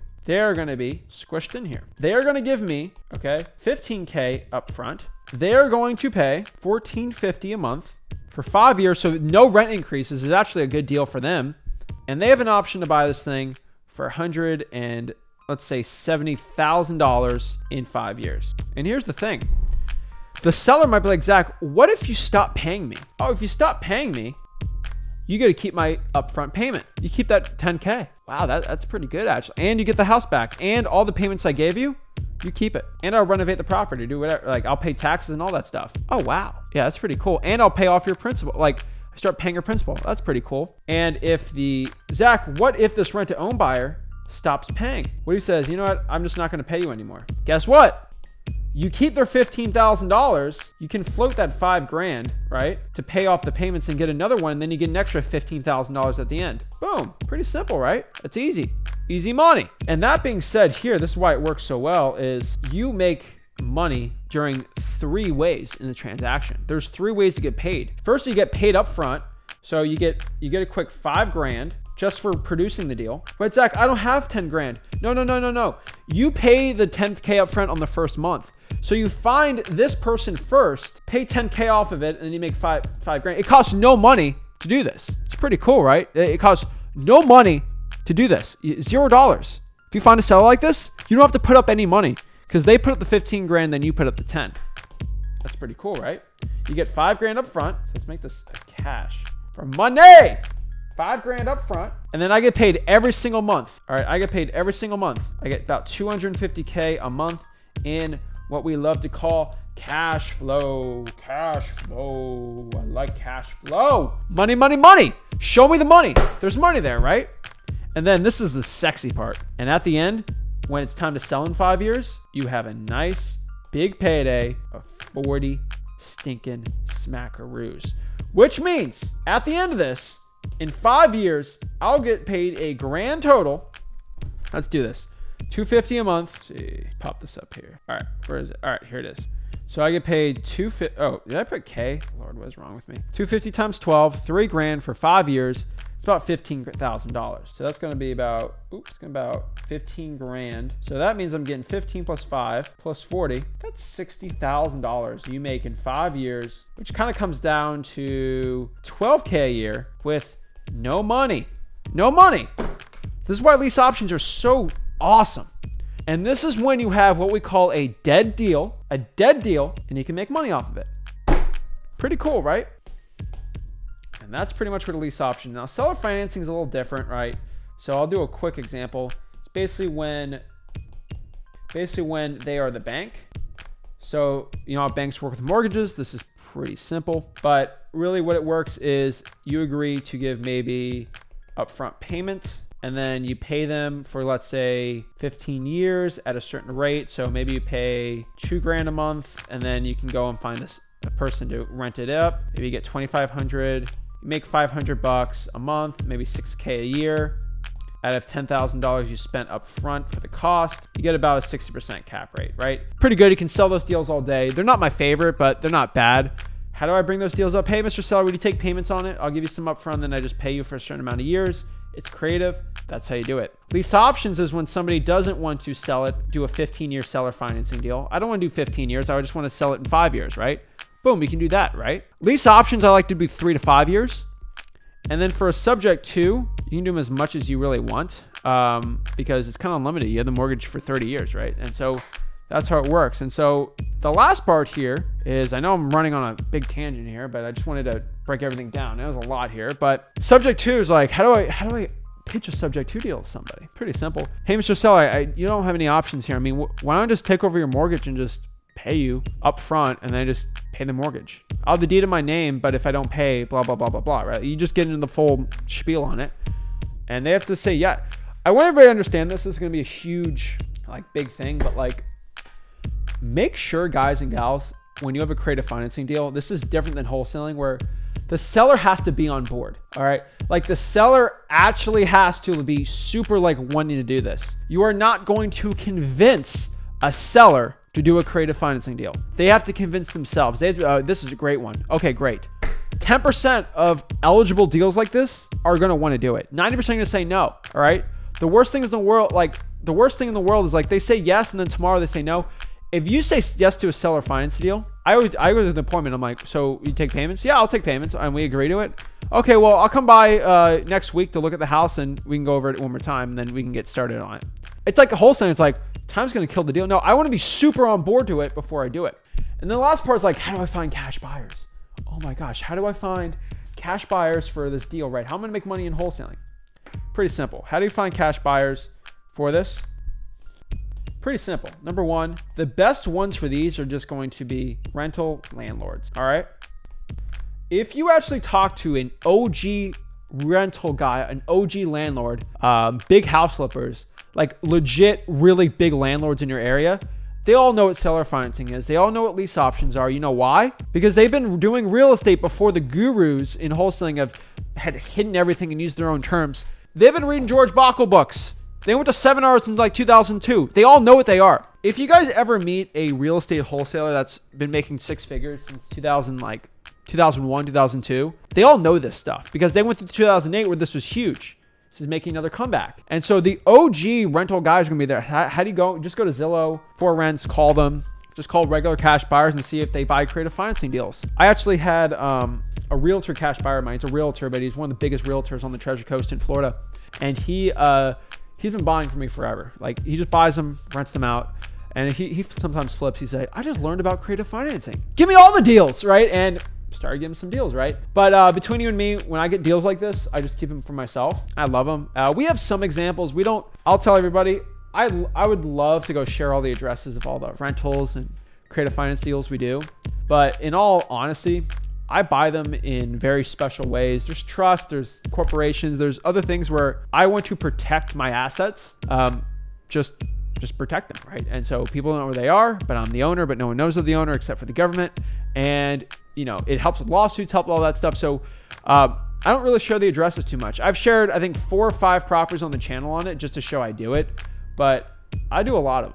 be squished in here. They are going to give me, $15K up front. They're going to pay $1,450 a month for 5 years. So no rent increases is actually a good deal for them. And they have an option to buy this thing for $70,000 in 5 years. And here's the thing. The seller might be like, Zach, what if you stop paying me? Oh, if you stop paying me, you got to keep my upfront payment. You keep that 10K. Wow, that's pretty good actually. And you get the house back and all the payments I gave you, you keep it. And I'll renovate the property, do whatever. I'll pay taxes and all that stuff. Oh, wow. Yeah, that's pretty cool. And I'll pay off your principal. I start paying your principal. That's pretty cool. And Zach, what if this rent to own buyer stops paying? What he says, you know what? I'm just not going to pay you anymore. Guess what? You keep their $15,000. You can float that $5,000, right? To pay off the payments and get another one. And then you get an extra $15,000 at the end. Boom. Pretty simple, right? It's easy. Easy money. And that being said here, this is why it works so well is you make money during 3 ways in the transaction. There's 3 ways to get paid. First, you get paid up front. So you get a quick $5,000 just for producing the deal. But Zach, I don't have $10,000. No. You pay the $10K up front on the first month. So you find this person first, pay $10K off of it, and then you make $5,000. It costs no money to do this. It's pretty cool, right? It costs no money to do this. $0. If you find a seller like this, you don't have to put up any money because they put up the $15,000, then you put up the 10. That's pretty cool, right? You get $5,000 up front. So let's make this a cash for money. $5,000 up front, and then I get paid every single month. All right, I get paid every single month. I get about $250K a month in what we love to call Cash flow, cash flow. I like cash flow. Money, money, money. Show me the money. There's money there, right? And then this is the sexy part. And at the end, when it's time to sell in 5 years, you have a nice big payday of 40 stinking smackaroos. Which means at the end of this, in 5 years, I'll get paid a grand total. Let's do this. $250 a month. Let's see, pop this up here. All right, where is it? All right, here it is. So I get paid $250. Oh, did I put K? Lord, what is wrong with me? $250 times 12, $3 grand for 5 years. It's about $15,000. So that's going to be about, it's going to be about 15 grand. So that means I'm getting 15 plus 5 plus 40. That's $60,000 you make in 5 years, which kind of comes down to $12K a year with no money. No money. This is why lease options are so awesome. And this is when you have what we call a dead deal, and you can make money off of it. Pretty cool, right? And that's pretty much what a lease option. Now, seller financing is a little different, right? So I'll do a quick example. It's basically when they are the bank. So, you know how banks work with mortgages. This is pretty simple, but really what it works is you agree to give maybe upfront payments, and then you pay them for, let's say, 15 years at a certain rate. So maybe you pay $2 grand a month, and then you can go and find a person to rent it up. Maybe you get $2,500. You make $500 a month, maybe $6K a year. Out of $10,000 you spent up front for the cost, you get about a 60% cap rate, right? Pretty good. You can sell those deals all day. They're not my favorite, but they're not bad. How do I bring those deals up? Hey, Mr. Seller, would you take payments on it? I'll give you some upfront, then I just pay you for a certain amount of years. It's creative. That's how you do it. Lease options is when somebody doesn't want to sell it, do a 15-year seller financing deal. I don't want to do 15 years. I just want to sell it in 5 years, right? Boom, we can do that, right? Lease options, I like to do 3 to 5 years. And then for a subject to, you can do them as much as you really want because it's kind of unlimited. You have the mortgage for 30 years, right? And so that's how it works. And so the last part here is, I know I'm running on a big tangent here, but I just wanted to break everything down. There was a lot here, but subject to is like, how do I pitch a subject to deal to somebody? Pretty simple. Hey, Mr. Seller, you don't have any options here. I mean, why don't I just take over your mortgage and just pay you up front and then I just pay the mortgage? I'll have the deed in my name, but if I don't pay, blah, blah, blah, blah, blah, right? You just get into the full spiel on it. And they have to say, yeah. I want everybody to understand this. This is going to be a huge, big thing, but make sure, guys and gals, when you have a creative financing deal, this is different than wholesaling where the seller has to be on board. All right. The seller actually has to be super wanting to do this. You are not going to convince a seller to do a creative financing deal. They have to convince themselves. This is a great one. Okay, great. 10% of eligible deals like this are going to want to do it. 90% are going to say no. All right. The worst thing in the world, is they say yes and then tomorrow they say no. If you say yes to a seller finance deal, I go to the appointment. I'm like, so you take payments? Yeah, I'll take payments. And we agree to it. Okay, well, I'll come by next week to look at the house and we can go over it one more time and then we can get started on it. It's like a wholesaling. It's like, time's going to kill the deal. No, I want to be super on board to it before I do it. And then the last part is how do I find cash buyers? Oh my gosh, how do I find cash buyers for this deal, right? How am I going to make money in wholesaling? Pretty simple. How do you find cash buyers for this? Pretty simple. Number one, the best ones for these are just going to be rental landlords. All right. If you actually talk to an OG rental guy, an OG landlord, big house flippers, legit, really big landlords in your area, they all know what seller financing is. They all know what lease options are. You know why? Because they've been doing real estate before the gurus in wholesaling had hidden everything and used their own terms. They've been reading George Bockel books. They went to seminars in 2002. They all know what they are. If you guys ever meet a real estate wholesaler that's been making 6 figures since 2001, 2002, they all know this stuff because they went through 2008 where this was huge. This is making another comeback. And so the OG rental guys are going to be there. How do you go? Just go to Zillow, For Rents, call them. Just call regular cash buyers and see if they buy creative financing deals. I actually had a realtor cash buyer of mine. He's a realtor, but he's one of the biggest realtors on the Treasure Coast in Florida. And he's been buying for me forever. He just buys them, rents them out. And he sometimes flips. He's like, I just learned about creative financing. Give me all the deals, right? And started getting some deals, right? But between you and me, when I get deals like this, I just keep them for myself. I love them. We have some examples. I'll tell everybody, I would love to go share all the addresses of all the rentals and creative finance deals we do. But in all honesty, I buy them in very special ways. There's trust, there's corporations, there's other things where I want to protect my assets. Just protect them, right? And so people don't know where they are, but I'm the owner, but no one knows of the owner except for the government. And it helps with lawsuits, help with all that stuff. So I don't really share the addresses too much. I've shared, I think, 4 or 5 properties on the channel on it just to show I do it. But I do a lot of,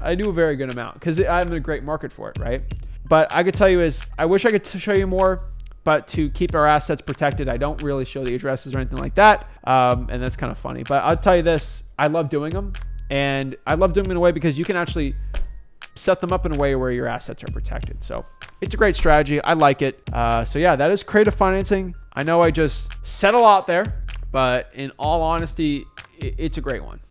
I do a very good amount because I'm in a great market for it, right? But I could tell you is, I wish I could show you more, but to keep our assets protected, I don't really show the addresses or anything like that. And that's kind of funny. But I'll tell you this, I love doing them. And I love doing them in a way because you can actually set them up in a way where your assets are protected. So it's a great strategy. I like it. So yeah, that is creative financing. I know I just said a lot there, but in all honesty, it's a great one.